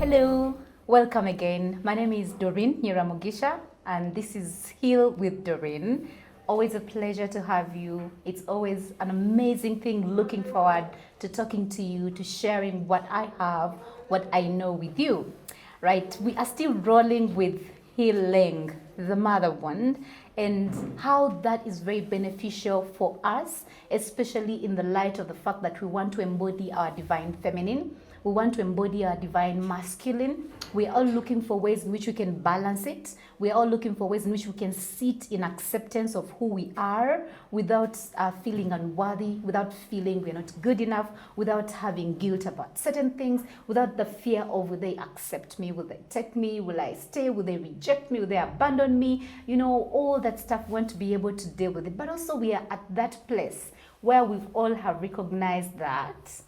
Hello, welcome again. My name is Doreen Nyiramugisha, and this is Heal with Doreen. Always a pleasure to have you. It's always an amazing thing looking forward to talking to you, to sharing what I have, what I know with you. Right? We are still rolling with healing the mother wound and how that is very beneficial for us, especially in the light of the fact that we want to embody our divine feminine. We want to embody our divine masculine. We are all looking for ways in which we can balance it. We are all looking for ways in which we can sit in acceptance of who we are without feeling unworthy, without feeling we're not good enough, without having guilt about certain things, without the fear of will they accept me, will they take me, will I stay, will they reject me, will they abandon me? You know, all that stuff, we want to be able to deal with it. But also we are at that place where we've all have recognized that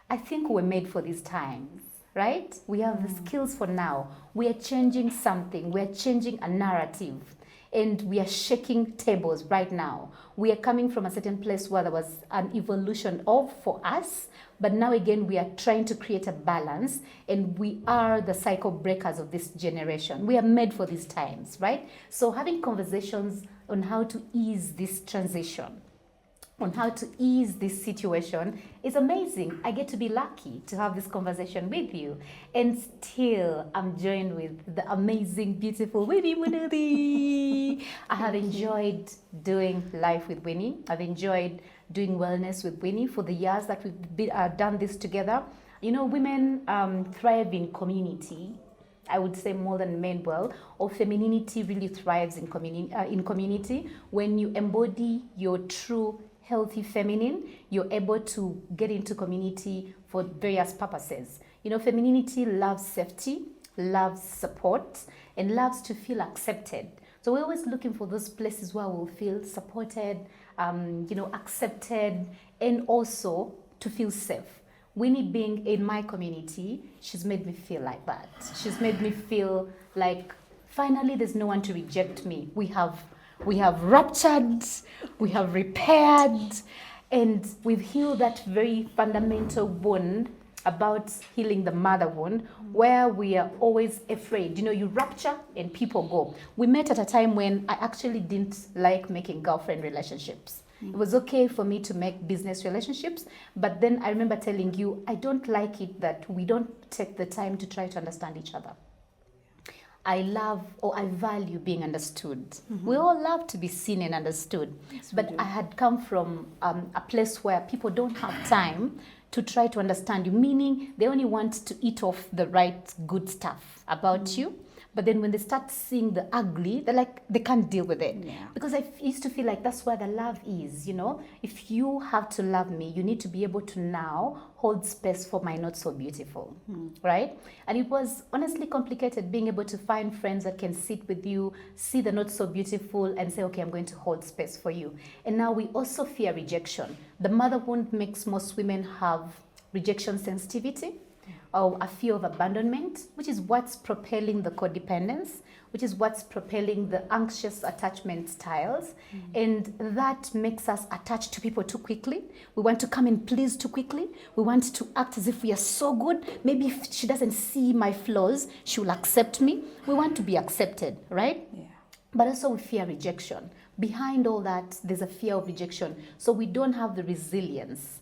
I think we're made for these times, right? We have the skills for now. We are changing something. We are changing a narrative. And we are shaking tables right now. We are coming from a certain place where there was an evolution for us. But now again, we are trying to create a balance. And we are the cycle breakers of this generation. We are made for these times, right? So having conversations on how to ease this transition, on how to ease this situation is amazing. I get to be lucky to have this conversation with you. And still, I'm joined with the amazing, beautiful Winnie. I have enjoyed doing life with Winnie. I've enjoyed doing wellness with Winnie for the years that we've done this together. You know, women thrive in community. I would say more than men will, or femininity really thrives in community. When you embody your true healthy feminine, you're able to get into community for various purposes. You know, femininity loves safety, loves support, and loves to feel accepted. So we're always looking for those places where we'll feel supported, accepted, and also to feel safe. Winnie being in my community, she's made me feel like that. She's made me feel like finally there's no one to reject me. We have ruptured, we have repaired, and we've healed that very fundamental wound about healing the mother wound, where we are always afraid. You know, you rupture and people go. We met at a time when I actually didn't like making girlfriend relationships. It was okay for me to make business relationships, but then I remember telling you, I don't like it that we don't take the time to try to understand each other. I love or I value being understood. Mm-hmm. We all love to be seen and understood. Yes, but I had come from a place where people don't have time to try to understand you, meaning they only want to eat off the right good stuff about you. But then when they start seeing the ugly, they're like, they can't deal with it. Yeah. Because I used to feel like that's where the love is, you know? If you have to love me, you need to be able to now hold space for my not so beautiful, right? And it was honestly complicated being able to find friends that can sit with you, see the not so beautiful and say, okay, I'm going to hold space for you. And now we also fear rejection. The mother wound makes most women have rejection sensitivity, or a fear of abandonment, which is what's propelling the codependence, which is what's propelling the anxious attachment styles. And that makes us attached to people too quickly. We want to come and please too quickly. We want to act as if we are so good. Maybe if she doesn't see my flaws, she will accept me. We want to be accepted, right? Yeah. But also we fear rejection. Behind all that, there's a fear of rejection. So we don't have the resilience.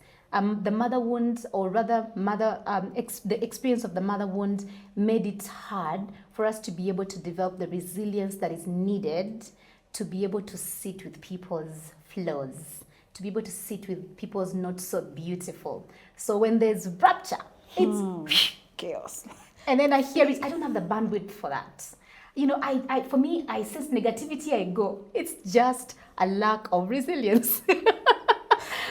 The mother wound, or rather the experience of the mother wound made it hard for us to be able to develop the resilience that is needed to be able to sit with people's flaws, to be able to sit with people's not so beautiful. So when there's rupture, it's chaos. And then I hear it, I don't have the bandwidth for that. You know, for me, I sense negativity, I go. It's just a lack of resilience.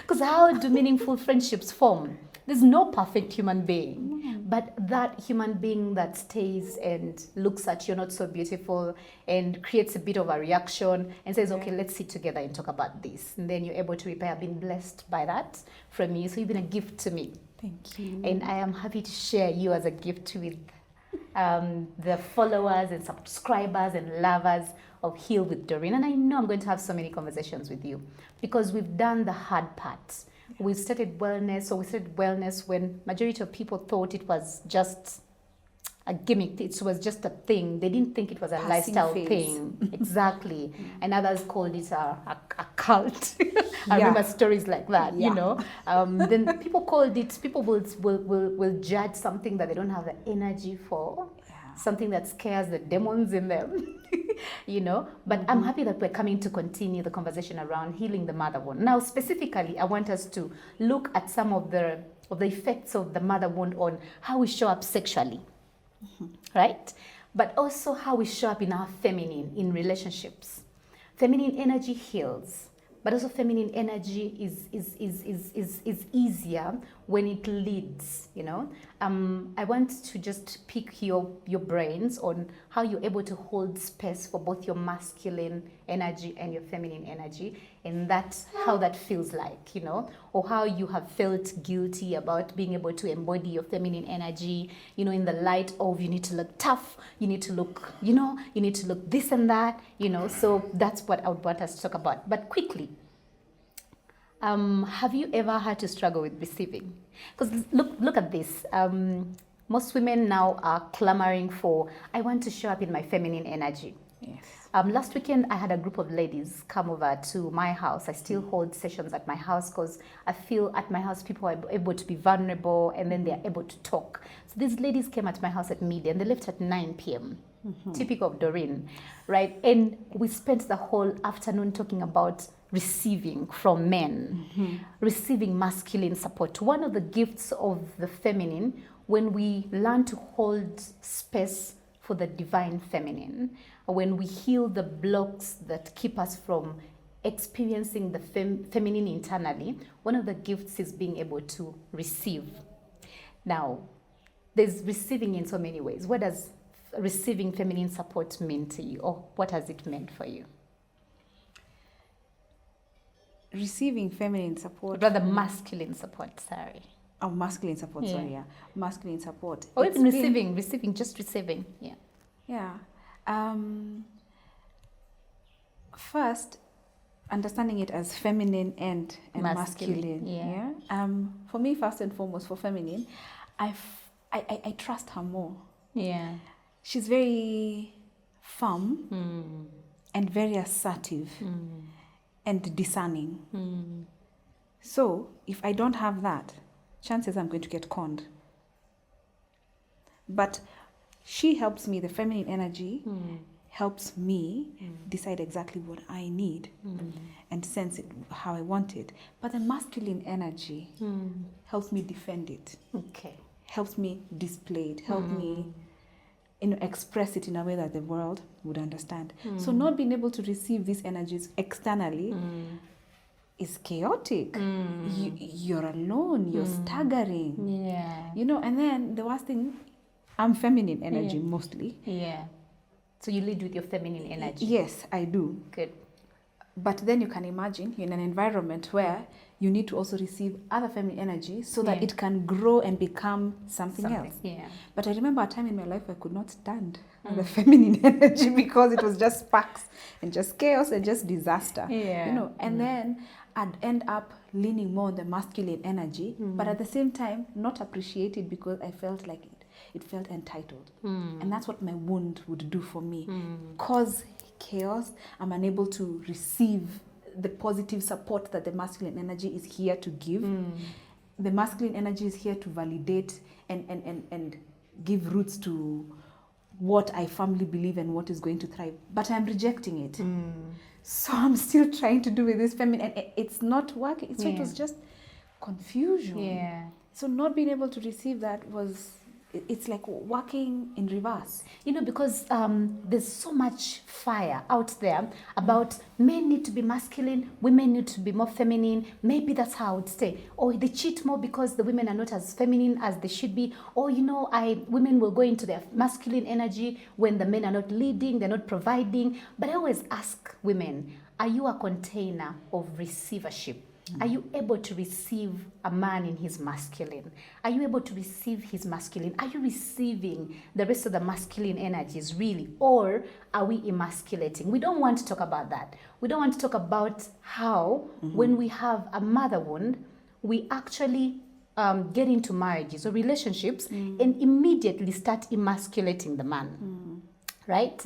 Because how do meaningful friendships form? There's no perfect human being, but that human being that stays and looks at you not so beautiful and creates a bit of a reaction and says, okay, let's sit together and talk about this. And then you're able to repair. I've been blessed by that from you. So you've been a gift to me. Thank you. And I am happy to share you as a gift with the followers and subscribers and lovers of Heal with Doreen. And I know I'm going to have so many conversations with you because we've done the hard part. We started wellness when majority of people thought it was just a gimmick. It was just a thing. They didn't think it was a Passing lifestyle phase. thing. Exactly. And others called it a cult. I Yeah. remember stories like that, Yeah. you know. Then people called it, people will judge something that they don't have the energy for, something that scares the demons in them, you know. But I'm happy that we're coming to continue the conversation around healing the mother wound. Now, specifically, I want us to look at some of the effects of the mother wound on how we show up sexually, right? But also how we show up in our feminine, in relationships. Feminine energy heals, but also feminine energy is easier when it leads, you know. I want to just pick your brains on how you're able to hold space for both your masculine energy and your feminine energy, and that's how that feels like, you know, or how you have felt guilty about being able to embody your feminine energy, you know, in the light of you need to look tough, you need to look, you know, you need to look this and that, you know. So that's what I would want us to talk about. But quickly, have you ever had to struggle with receiving? Because look at this. Most women now are clamoring for, I want to show up in my feminine energy. Yes. Last weekend, I had a group of ladies come over to my house. I still hold sessions at my house because I feel at my house people are able to be vulnerable and then they're able to talk. So these ladies came at my house at midday and they left at 9 p.m. Typical of Doreen, right? And we spent the whole afternoon talking about receiving from men, receiving masculine support. One of the gifts of the feminine, when we learn to hold space for the divine feminine, when we heal the blocks that keep us from experiencing the feminine internally, one of the gifts is being able to receive. Now, there's receiving in so many ways. What does receiving feminine support mean to you, or what has it meant for you? Receiving feminine support. Rather masculine support, sorry. Oh, masculine support, sorry, yeah. Masculine support. Or It's even been- receiving, just receiving, yeah. Yeah. First, understanding it as feminine and masculine. yeah. For me, first and foremost, for feminine, I trust her more. Yeah. She's very firm and very assertive and discerning. So if I don't have that, chances I'm going to get conned. But she helps me, the feminine energy helps me decide exactly what I need and sense it how I want it. But the masculine energy helps me defend it. Okay. Helps me display it, help me express it in a way that the world would understand. So not being able to receive these energies externally is chaotic. You're alone, you're staggering. Yeah. You know, and then the worst thing, I'm feminine energy mostly. Yeah. So you lead with your feminine energy. Yes, I do. Good. But then you can imagine you're in an environment where you need to also receive other feminine energy so that it can grow and become something else. Yeah. But I remember a time in my life I could not stand the feminine energy because it was just sparks and just chaos and just disaster. Yeah. You know, and then I'd end up leaning more on the masculine energy, but at the same time not appreciate it because I felt like it felt entitled. And that's what my wound would do for me. Cause chaos, I'm unable to receive the positive support that the masculine energy is here to give. The masculine energy is here to validate and give roots to what I firmly believe and what is going to thrive. But I'm rejecting it. So I'm still trying to do with this feminine, and it's not working. So it was just confusion. Yeah. So not being able to receive that it's like working in reverse. You know, because there's so much fire out there about men need to be masculine, women need to be more feminine. Maybe that's how I would stay. Or they cheat more because the women are not as feminine as they should be. Or, you know, women will go into their masculine energy when the men are not leading, they're not providing. But I always ask women, are you a container of receivership? Are you able to receive a man in his masculine? Are you able to receive his masculine? Are you receiving the rest of the masculine energies really? Or are we emasculating? We don't want to talk about that. We don't want to talk about how when we have a mother wound, we actually get into marriages or relationships and immediately start emasculating the man, right?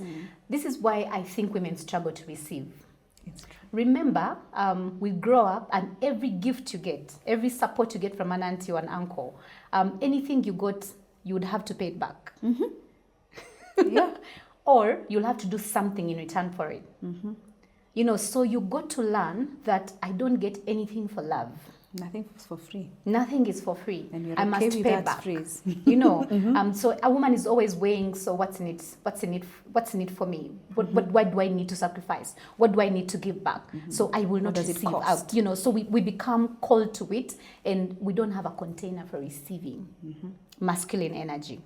This is why I think women struggle to receive. It's true. Remember, we grow up and every gift you get, every support you get from an auntie or an uncle, anything you got, you would have to pay it back. Yeah. Or you'll have to do something in return for it. You know, so you got to learn that I don't get anything for love. Nothing is for free. Nothing is for free. And you're I okay must with pay that back. phrase. You know, so a woman is always weighing. So what's in it? What's in it for me? What do I need to sacrifice? What do I need to give back? So I will not does it receive cost? out. You know, so we become called to it, and we don't have a container for receiving masculine energy.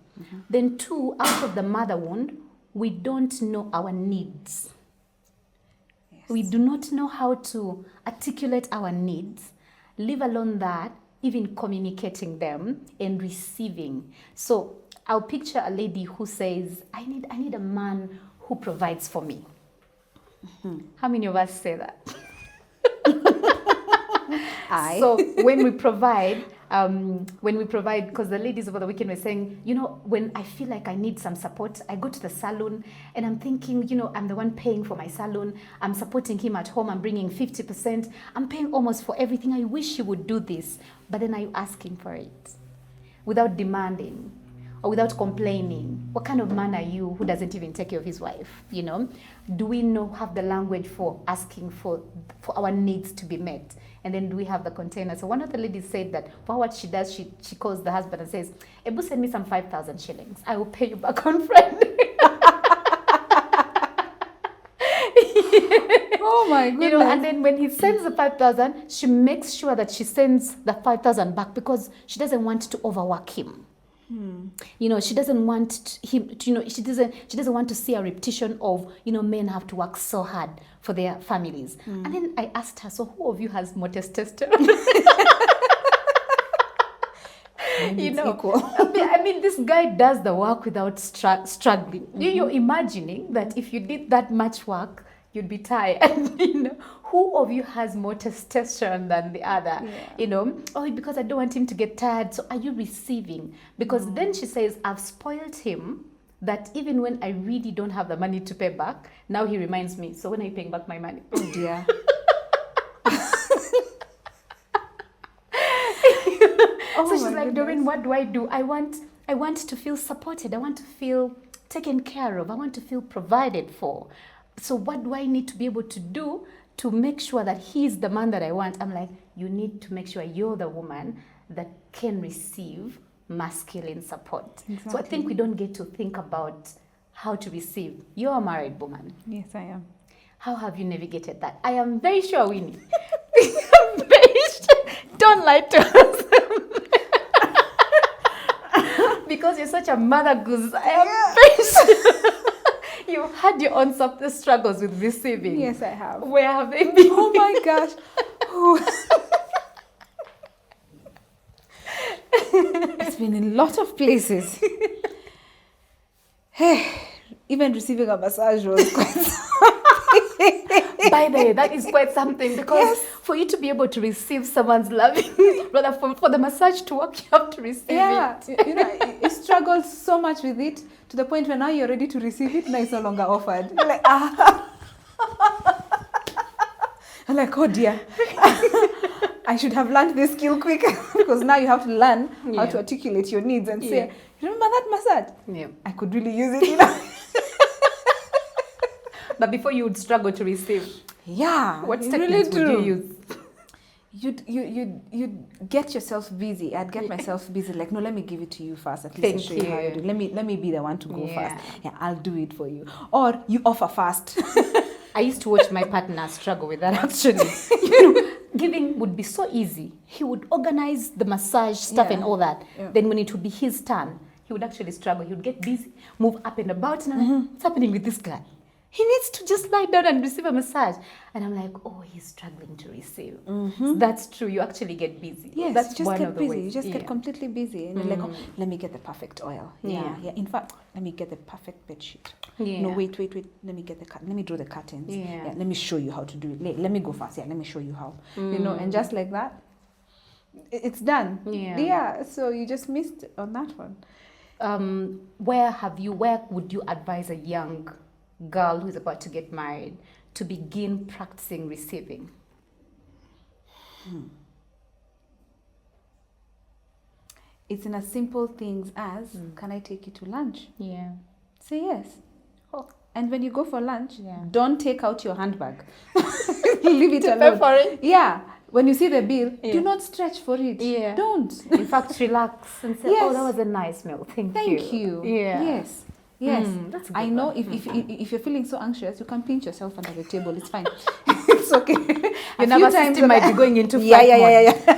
Then 2, out of the mother wound, we don't know our needs. Yes. We do not know how to articulate our needs, leave alone that, even communicating them and receiving. So I'll picture a lady who says, I need a man who provides for me. How many of us say that? So when we provide, because the ladies over the weekend were saying, you know, when I feel like I need some support, I go to the salon and I'm thinking, you know, I'm the one paying for my salon. I'm supporting him at home. I'm bringing 50%. I'm paying almost for everything. I wish you would do this. But then are you asking for it without demanding or without complaining? What kind of man are you who doesn't even take care of his wife? You know, do we have the language for asking for our needs to be met? And then do we have the container? So one of the ladies said that for what she does, she calls the husband and says, Ebu, send me some 5,000 shillings. I will pay you back on Friday. Oh my goodness. You know, and then when he sends the 5,000, she makes sure that she sends the 5,000 back because she doesn't want to overwork him. You know, she doesn't want him to, you know, she doesn't want to see a repetition of, you know, men have to work so hard for their families. And then I asked her, so who of you has more testosterone? You know, I mean, this guy does the work without struggling. You're imagining that if you did that much work, you'd be tired. You know, who of you has more testosterone than the other? Yeah. You know, oh, because I don't want him to get tired. So are you receiving? Because then she says, I've spoiled him that even when I really don't have the money to pay back, now he reminds me, so when are you paying back my money? Oh dear. So she's like, Doreen, what do? I want to feel supported. I want to feel taken care of. I want to feel provided for. So what do I need to be able to do to make sure that he's the man that I want? I'm like, you need to make sure you're the woman that can receive masculine support. Exactly. So I think we don't get to think about how to receive. You're a married woman. Yes, I am. How have you navigated that? I am very sure, Winnie. I'm very sure. Don't lie to us. Because you're such a mother goose. I am very sure. You've had your own struggles with receiving. Yes, I have. Where have they been? Oh my gosh. It's been in a lot of places. Hey, even receiving a massage was quite something. By the way, that is quite something because for you to be able to receive someone's loving, rather for the massage to work, you have to receive it. You know, you struggled so much with it to the point where now you're ready to receive it, now it's no longer offered. You're like, I'm like, oh dear. I should have learned this skill quick because now you have to learn how to articulate your needs and say, remember that massage? Yeah. I could really use it, you know. But before you would struggle to receive. Yeah. What techniques would you use? You'd get yourself busy. I'd get myself busy. Like, no, let me give it to you first. At least I'll show you how to do it. Let me be the one to go first. Yeah, I'll do it for you. Or you offer first. I used to watch my partner struggle with that actually. You know, giving would be so easy. He would organize the massage stuff and all that. Yeah. Then when it would be his turn, he would actually struggle. He would get busy, move up and about. And what's happening with this guy? He needs to just lie down and receive a massage. And I'm like, oh, he's struggling to receive. So that's true. You actually get busy. Yes, that's you just one get of the busy. ways. You just get completely busy. And you're like, oh, let me get the perfect oil. Yeah. In fact, let me get the perfect bed sheet. No, wait. Let me get let me draw the curtains. Let me show you how to do it. Let me go fast. Let me show you how. You know, and just like that, it's done. Yeah. So you just missed on that one. Where would you advise a young girl who is about to get married to begin practicing receiving? It's in as simple things as, can I take you to lunch? Yeah. Say yes. Oh. And when you go for lunch, Yeah. don't take out your handbag. Leave it To alone. pay for it? Yeah. When you see the bill, Yeah. do not stretch for it. Yeah. Don't. In fact, relax and say, Yes. oh, that was a nice meal. Thank you. Yeah. Yes. Yes. That's a good I know one. if you're feeling so anxious, you can pinch yourself under the table. It's fine. It's okay. Your nervous system might be going into flight mode.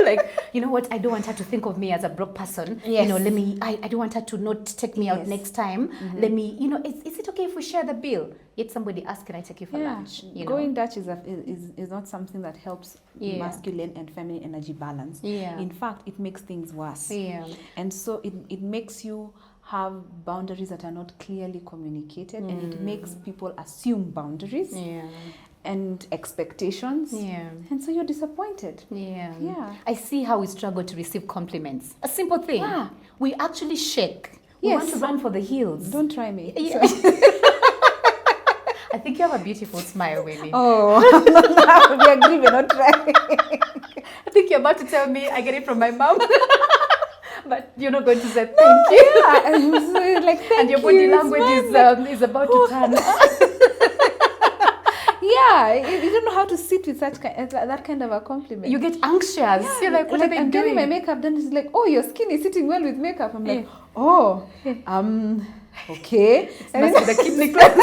Like, you know what? I don't want her to think of me as a broke person. Yes. You know, I don't want her to not take me out next time. Let me, you know, is it okay if we share the bill? Yet somebody asks, can I take you for lunch? You know? Going Dutch is not something that helps masculine and feminine energy balance. Yeah. In fact, it makes things worse. Yeah. And so it makes you have boundaries that are not clearly communicated, and it makes people assume boundaries and expectations. Yeah. And so you're disappointed. Yeah. Yeah. I see how we struggle to receive compliments. A simple thing. Yeah. We actually shake. We Yes. want to run for the hills. Don't try me. Yeah. I think you have a beautiful smile, Winnie. Oh, we agree, we're not trying. I think you're about to tell me I get it from my mom. But you're not going to say thank you. Yeah, I'm so like, thank And your you. body It's language is about to turn. Yeah, you don't know how to sit with that kind of a compliment. You get anxious. You're like, what are they I'm doing? getting my makeup done. It's like, oh, your skin is sitting well with makeup. I'm like, oh, okay. Must be the kidney cleanse.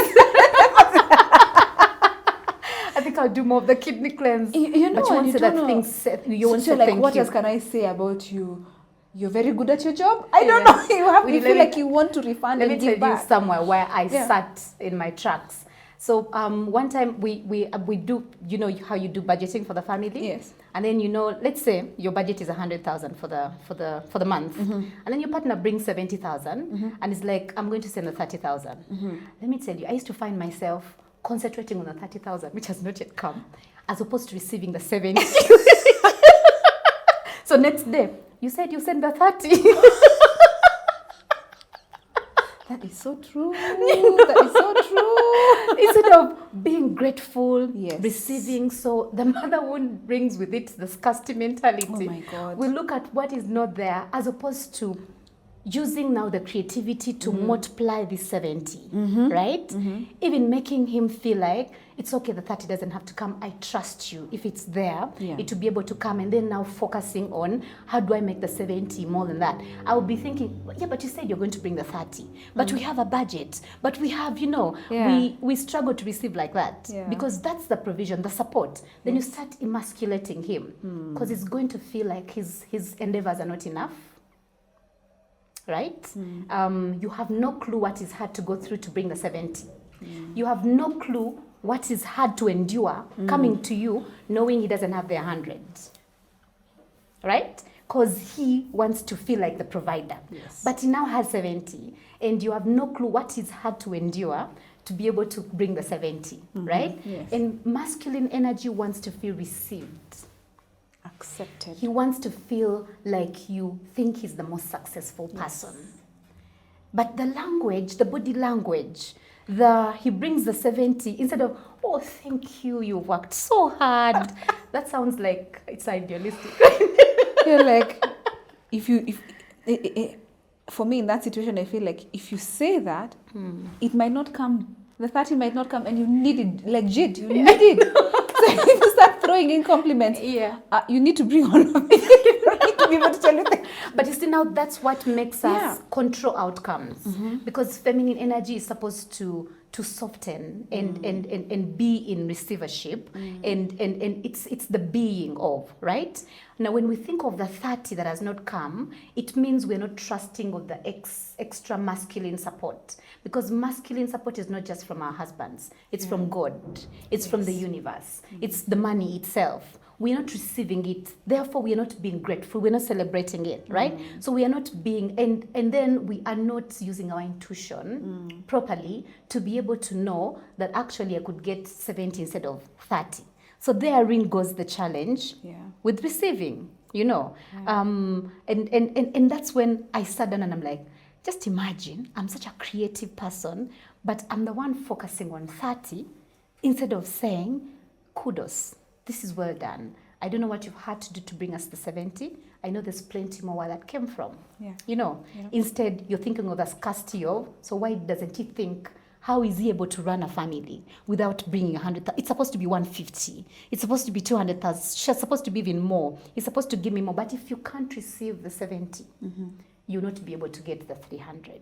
I think I'll do more of the kidney cleanse. You know, but you want to say that know. things. You want So to like, thank what you. else can I say about you? You're very good at your job. I don't know. You have to feel like you want to refund Let and me give tell you back. somewhere where I sat in my tracks. So one time we do, you know how you do budgeting for the family. Yes. And then, you know, let's say your budget is 100,000 for the month, and then your partner brings 70,000, and it's like, I'm going to send the 30,000. Let me tell you, I used to find myself concentrating on the 30,000, which has not yet come, as opposed to receiving the 70. So next day, you said you sent the 30. That is so true. That is so true. Instead of being grateful, Yes. receiving, so the mother wound brings with it the Scust mentality. Oh my God. We look at what is not there as opposed to using now the creativity to multiply this 70, right? Even making him feel like it's okay, the 30 doesn't have to come. I trust you. If it's there, it will be able to come. And then now focusing on how do I make the 70 more than that? I will be thinking, yeah, but you said you're going to bring the 30. But we have a budget. But we have, you know, we struggle to receive like that. Yeah. Because that's the provision, the support. Then you start emasculating him. Because he's going to feel like his endeavors are not enough. Right? You have no clue what is hard to go through to bring the 70. You have no clue what is hard to endure coming to you knowing he doesn't have the 100. Right? Because he wants to feel like the provider. Yes. But he now has 70. And you have no clue what is hard to endure to be able to bring the 70. Right? Yes. And masculine energy wants to feel received. Accepted. He wants to feel like you think he's the most successful person. But the language, the body language, he brings the 70 instead of, oh, thank you, you worked so hard. That sounds like it's idealistic. You're like, for me in that situation, I feel like if you say that, it might not come. The 30 might not come, and you need it legit. You need it. So if you start throwing in compliments, you need to bring all of it to be able to tell you things. But you see, now that's what makes us control outcomes. Because feminine energy is supposed to soften and be in receivership, and it's the being of, right? Now, when we think of the 30 that has not come, it means we're not trusting of the extra masculine support. Because masculine support is not just from our husbands. It's from God. It's from the universe. It's the money itself. We're not receiving it. Therefore, we are not being grateful. We're not celebrating it, right? So we are not being, and then we are not using our intuition properly to be able to know that actually I could get 70 instead of 30. So therein goes the challenge with receiving. you know. And that's when I sat down and I'm like, just imagine, I'm such a creative person, but I'm the one focusing on 30 instead of saying, kudos, this is well done. I don't know what you've had to do to bring us to 70. I know there's plenty more where that came from. Yeah. You know, instead you're thinking of the scarcity of, so why doesn't he think, how is he able to run a family without bringing 100,000? It's supposed to be 150. It's supposed to be 200,000. She's supposed to be even more. He's supposed to give me more. But if you can't receive the 70, you'll not be able to get the 300.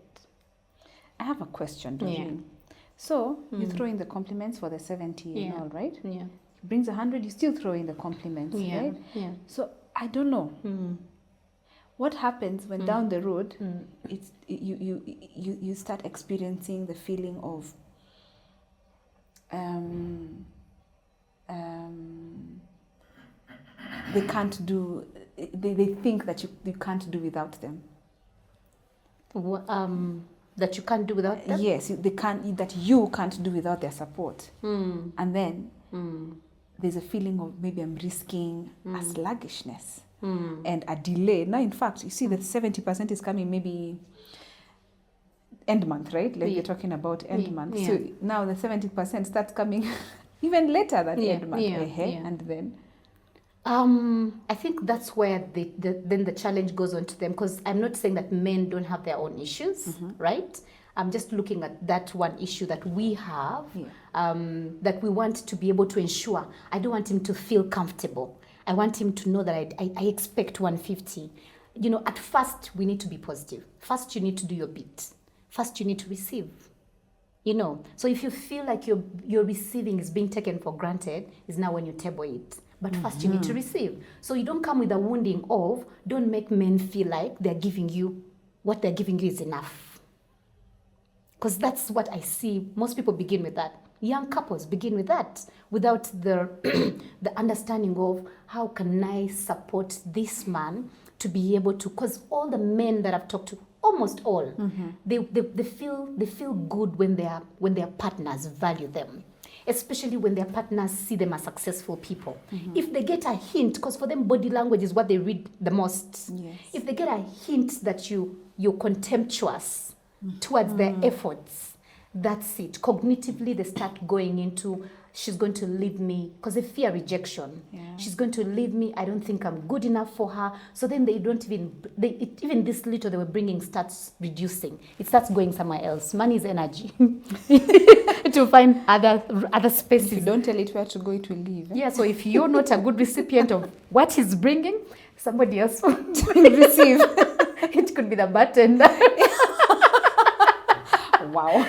I have a question, Doreen. So you throw in the compliments for the 70 and all, right? Yeah. Brings 100, you still throw in the compliments, right? Yeah. So I don't know. What happens when down the road you start experiencing the feeling of they can't do, they think that you can't do without them. That you can't do without them? Yes, they can't, that you can't do without their support. And then there's a feeling of maybe I'm risking a sluggishness and a delay. Now, in fact, you see that 70% is coming maybe end month, right? Like you're talking about end month. So now the 70% starts coming even later than end month. And then? I think that's where then the challenge goes on to them, because I'm not saying that men don't have their own issues, right? I'm just looking at that one issue that we have, that we want to be able to ensure. I don't want him to feel comfortable. I want him to know that I expect 150. You know, at first, we need to be positive. First, you need to do your bit. First, you need to receive. You know, so if you feel like your receiving is being taken for granted, is now when you table it. But first you need to receive. So you don't come with a wounding of, don't make men feel like they're giving you, what they're giving you is enough. Because that's what I see. Most people begin with that. Young couples begin with that, without the the understanding of, how can I support this man to be able to, because all the men that I've talked to, almost all, they feel good when their partners value them. Especially when their partners see them as successful people. If they get a hint, because for them body language is what they read the most. Yes. If they get a hint that you're contemptuous towards their efforts, that's it. Cognitively, they start going into, she's going to leave me, because they fear rejection. She's going to leave me. I don't think I'm good enough for her. So then they don't even this little they were bringing starts reducing. It starts going somewhere else. Money is energy. To find other spaces. If you don't tell it where to go, it will leave. Yeah, so if you're not a good recipient of what he's bringing, somebody else will receive. It could be the bartender. Wow.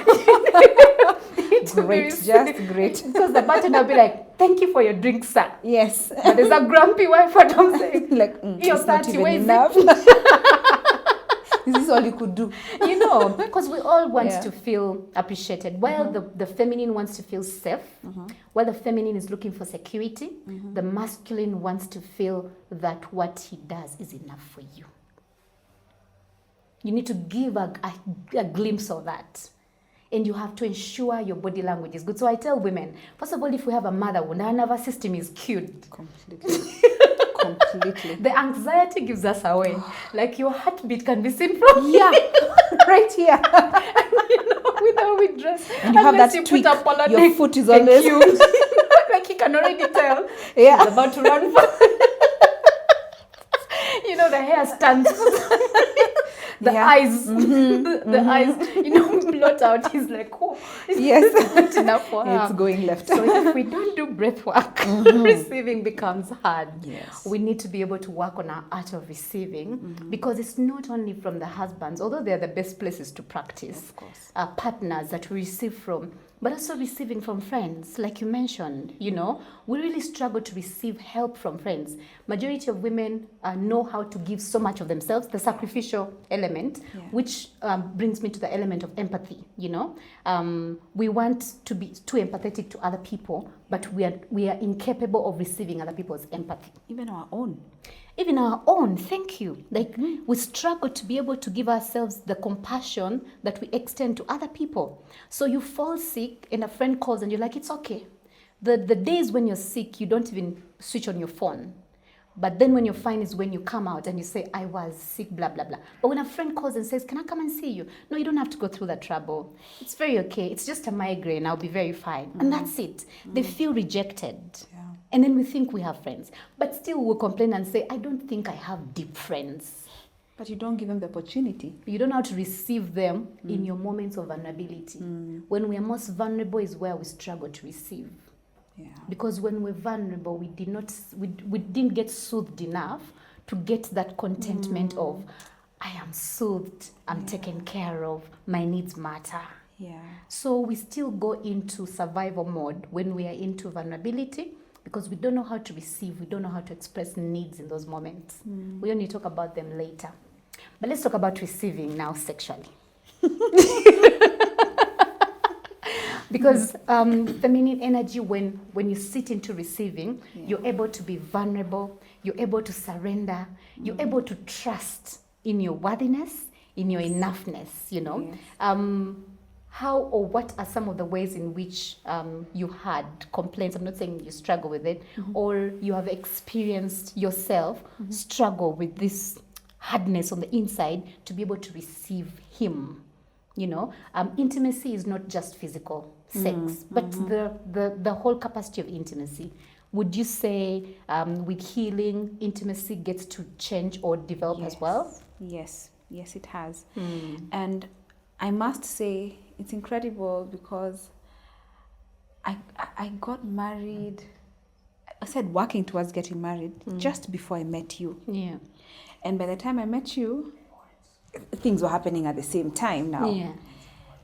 Great, just great. Because the bartender will be like, thank you for your drink, sir. Yes. But there's a grumpy wife at home saying, like, you're it's not 30, even enough. This is all you could do. You know, because we all want to feel appreciated. While the feminine wants to feel safe, while the feminine is looking for security, the masculine wants to feel that what he does is enough for you. You need to give a glimpse of that. And you have to ensure your body language is good. So I tell women, first of all, if we have a mother wound, our nervous system is cued. Completely. Completely. The anxiety gives us away. Like your heartbeat can be seen from here. Right here. You know, without we dress. And you have that tweak. Your foot is always like he can already tell. Yeah. He's about to run for. You know, the hair stands. The eyes, the eyes, you know, blot out. He's like, oh, yes, not enough for her. It's going left. So if we don't do breath work, receiving becomes hard. Yes. We need to be able to work on our art of receiving, because it's not only from the husbands, although they're the best places to practice, of course, partners that we receive from, but also receiving from friends, like you mentioned. You know, we really struggle to receive help from friends. Majority of women know how to give so much of themselves, the sacrificial element, which brings me to the element of empathy. You know, we want to be too empathetic to other people, but we are incapable of receiving other people's empathy. Even our own. Even our own, thank you. Like, we struggle to be able to give ourselves the compassion that we extend to other people. So you fall sick and a friend calls and you're like, it's okay. The days when you're sick, you don't even switch on your phone. But then when you're fine is when you come out and you say, I was sick, blah, blah, blah. But when a friend calls and says, can I come and see you? No, you don't have to go through that trouble. It's very okay. It's just a migraine. I'll be very fine. And that's it. They feel rejected. Yeah. And then we think we have friends. But still we'll complain and say, I don't think I have deep friends. But you don't give them the opportunity. You don't know how to receive them in your moments of vulnerability. When we are most vulnerable is where we struggle to receive. Yeah. Because when we're vulnerable, we didn't get soothed enough to get that contentment of, I am soothed, I'm taken care of, my needs matter. Yeah. So we still go into survival mode when we are into vulnerability because we don't know how to receive, we don't know how to express needs in those moments. We only talk about them later. But let's talk about receiving now sexually. Because feminine energy, when you sit into receiving, you're able to be vulnerable, you're able to surrender, you're able to trust in your worthiness, in your enoughness, you know. Yes. How or what are some of the ways in which you had complaints? I'm not saying you struggle with it, or you have experienced yourself struggle with this hardness on the inside to be able to receive him. You know, intimacy is not just physical sex, but the whole capacity of intimacy. Would you say with healing, intimacy gets to change or develop as well? Yes, it has. And I must say, it's incredible because I got married, I said working towards getting married just before I met you. Yeah. And by the time I met you, things were happening at the same time now. Yeah.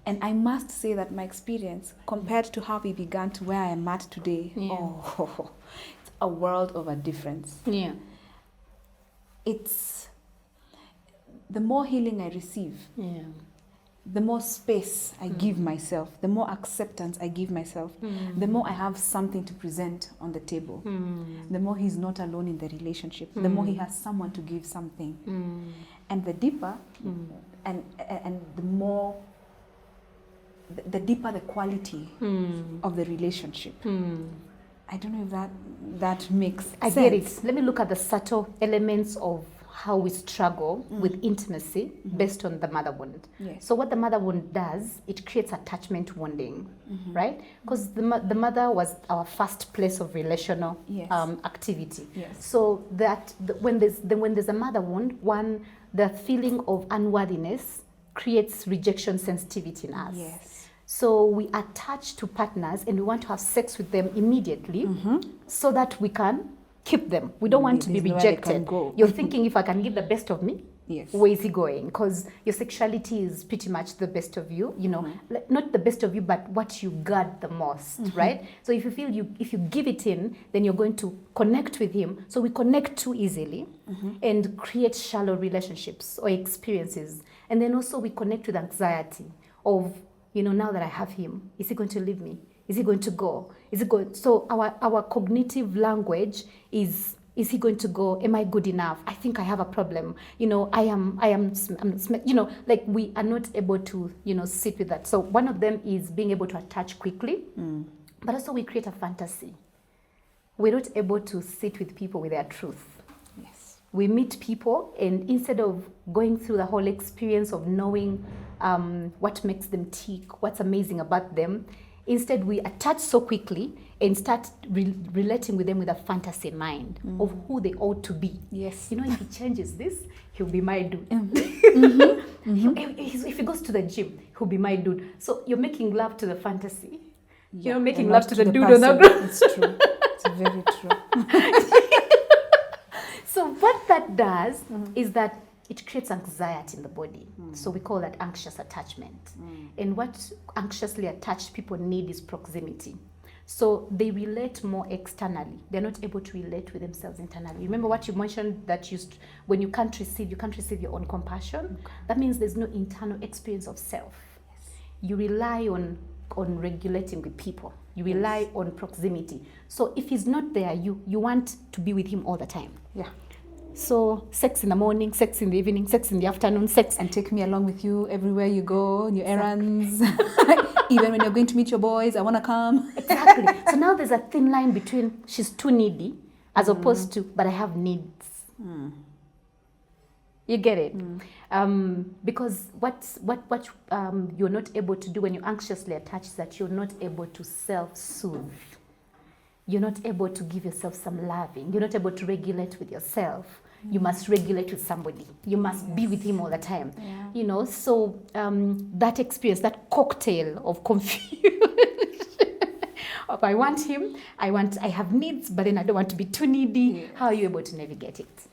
And I must say that my experience, compared to how we began to where I am at today, it's a world of a difference. Yeah. It's the more healing I receive, the more space I give myself, the more acceptance I give myself, the more I have something to present on the table, the more he's not alone in the relationship, the more he has someone to give something. And the deeper, and the more, the deeper the quality of the relationship. I don't know if that makes sense. I get it. Let me look at the subtle elements of how we struggle with intimacy based on the mother wound. Yes. So what the mother wound does, it creates attachment wounding, right? Because the mother was our first place of relational activity. Yes. So that when there's a mother wound, the feeling of unworthiness creates rejection sensitivity in us. Yes. So we attach to partners and we want to have sex with them immediately so that we can keep them. We don't want to be rejected. You're thinking, if I can get the best of me, where is he going? Because your sexuality is pretty much the best of you, you know, not the best of you, but what you guard the most, right? So if you feel if you give it in, then you're going to connect with him. So we connect too easily and create shallow relationships or experiences. And then also we connect with anxiety of, you know, now that I have him, is he going to leave me? Is he going to go? Is it going? So our cognitive language is he going to go? Am I good enough? I think I have a problem. You know, I'm you know, like we are not able to, you know, sit with that. So one of them is being able to attach quickly, but also we create a fantasy. We're not able to sit with people with their truth. Yes. We meet people and instead of going through the whole experience of knowing what makes them tick, what's amazing about them, instead, we attach so quickly and start relating with them with a fantasy in mind of who they ought to be. Yes. You know, if he changes this, he'll be my dude. If he goes to the gym, he'll be my dude. So you're making love to the fantasy. You're making love to the dude on the ground. It's true. It's very true. So what that does is that it creates anxiety in the body. So we call that anxious attachment. And what anxiously attached people need is proximity. So they relate more externally. They're not able to relate with themselves internally. Remember what you mentioned, that when you can't receive your own compassion. That means there's no internal experience of self. Yes. You rely on regulating with people. You rely on proximity. So if he's not there, you want to be with him all the time. Yeah. So sex in the morning, sex in the evening, sex in the afternoon, sex. And take me along with you everywhere you go, on your errands. Even when you're going to meet your boys, I want to come. Exactly. So now there's a thin line between she's too needy as opposed to, but I have needs. You get it? Because what you're not able to do when you're anxiously attached is that you're not able to self-soothe. You're not able to give yourself some loving. You're not able to regulate with yourself. You must regulate with somebody. You must be with him all the time. Yeah. You know, so that experience, that cocktail of confusion. Of I want him, I have needs, but then I don't want to be too needy. Yes. How are you able to navigate it?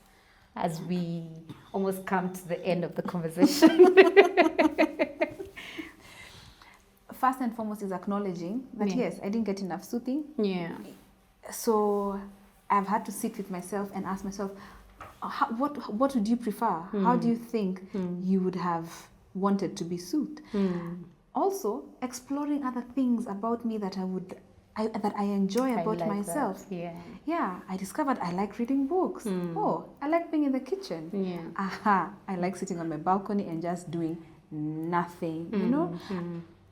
As we almost come to the end of the conversation. First and foremost is acknowledging that yes, I didn't get enough soothing. Yeah. So I've had to sit with myself and ask myself, what would you prefer? How do you think you would have wanted to be soothed? Also, exploring other things about me that I enjoy about like myself. that. Yeah, I discovered I like reading books. Oh, I like being in the kitchen. Yeah. Aha, I like sitting on my balcony and just doing nothing, you know?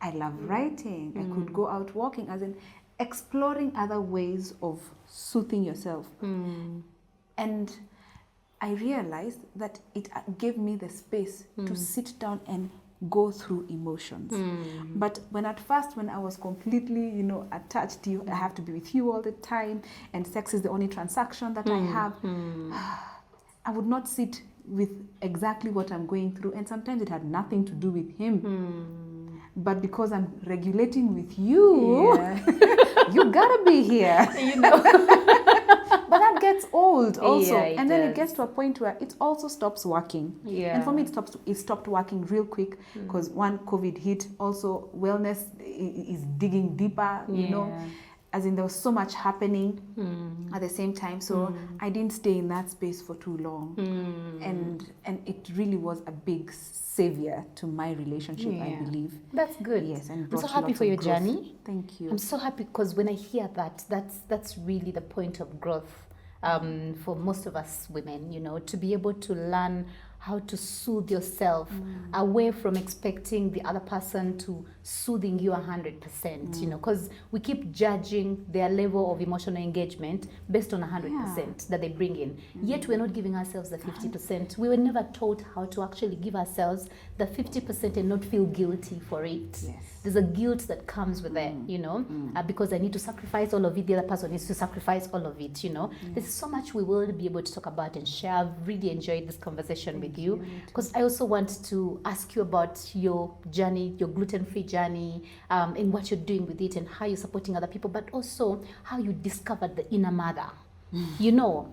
I love writing. I could go out walking, as in exploring other ways of soothing yourself. And I realized that it gave me the space to sit down and go through emotions. But when I was completely, attached, I have to be with you all the time, and sex is the only transaction that I have, I would not sit with exactly what I'm going through. And sometimes it had nothing to do with him. But because I'm regulating with you, you gotta be here. But that gets old also. And then it gets to a point where it also stops working. And for me, it stopped working real quick because one, COVID hit. Also, wellness is digging deeper, you know. As in, there was so much happening at the same time. So I didn't stay in that space for too long. And it really was a big savior to my relationship, I believe. That's good. Yes, and I'm so happy for your journey. Thank you. I'm so happy because when I hear that, that's really the point of growth for most of us women, to be able to learn how to soothe yourself away from expecting the other person to soothing you 100%, because we keep judging their level of emotional engagement based on 100% that they bring in. Yet we're not giving ourselves the 50%. We were never taught how to actually give ourselves the 50% and not feel guilty for it. There's a guilt that comes with it, because I need to sacrifice all of it, the other person needs to sacrifice all of it, There's so much we will be able to talk about and share. I've really enjoyed this conversation with you, because I also want to ask you about your journey, your gluten-free journey, and what you're doing with it and how you're supporting other people, but also how you discovered the inner mother.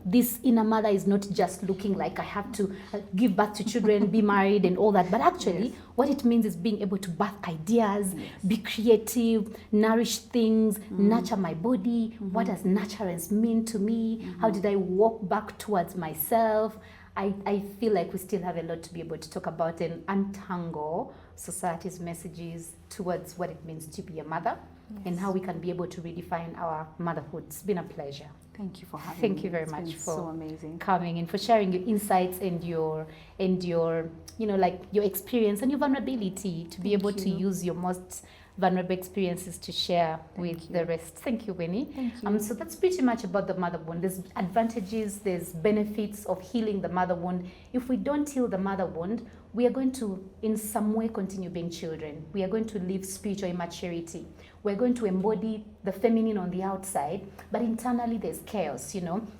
This inner mother is not just looking like I have to give birth to children, be married and all that, but actually what it means is being able to birth ideas, be creative, nourish things, nurture my body. What does nurturance mean to me? How did I walk back towards myself? I feel like we still have a lot to be able to talk about and untangle society's messages towards what it means to be a mother and how we can be able to redefine our motherhood. It's been a pleasure. Thank you for having me. Thank you very much for so amazing. coming and for sharing your insights and your your experience and your vulnerability to be able to use your most vulnerable experiences to share with the rest. Thank you, Winnie. Thank you. So that's pretty much about the mother wound. There's advantages, there's benefits of healing the mother wound. If we don't heal the mother wound, we are going to, in some way, continue being children. We are going to live spiritual immaturity. We're going to embody the feminine on the outside, but internally there's chaos,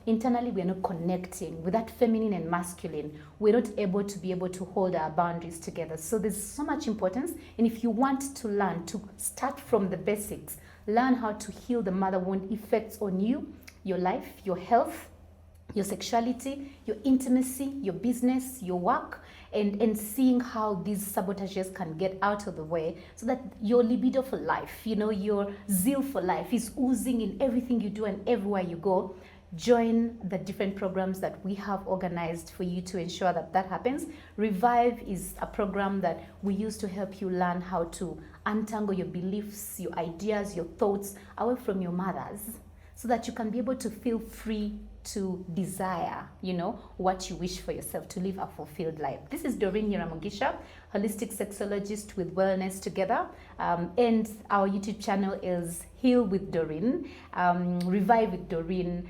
Internally we're not connecting with that feminine and masculine. We're not able to hold our boundaries together. So there's so much importance. And if you want to learn to start from the basics, learn how to heal the mother wound effects on you, your life, your health, your sexuality, your intimacy, your business, your work, and seeing how these sabotages can get out of the way so that your libido for life, your zeal for life is oozing in everything you do and everywhere you go. Join the different programs that we have organized for you to ensure that that happens. Revive is a program that we use to help you learn how to untangle your beliefs, your ideas, your thoughts away from your mothers, so that you can be able to feel free to desire, what you wish for yourself, to live a fulfilled life. This is Doreen Nyiramugisha, holistic sexologist with Wellness Together. And our YouTube channel is Heal with Doreen, Revive with Doreen,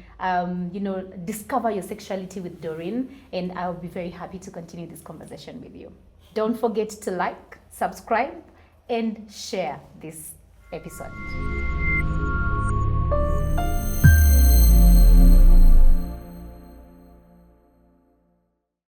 discover your sexuality with Doreen. And I'll be very happy to continue this conversation with you. Don't forget to like, subscribe, and share this episode.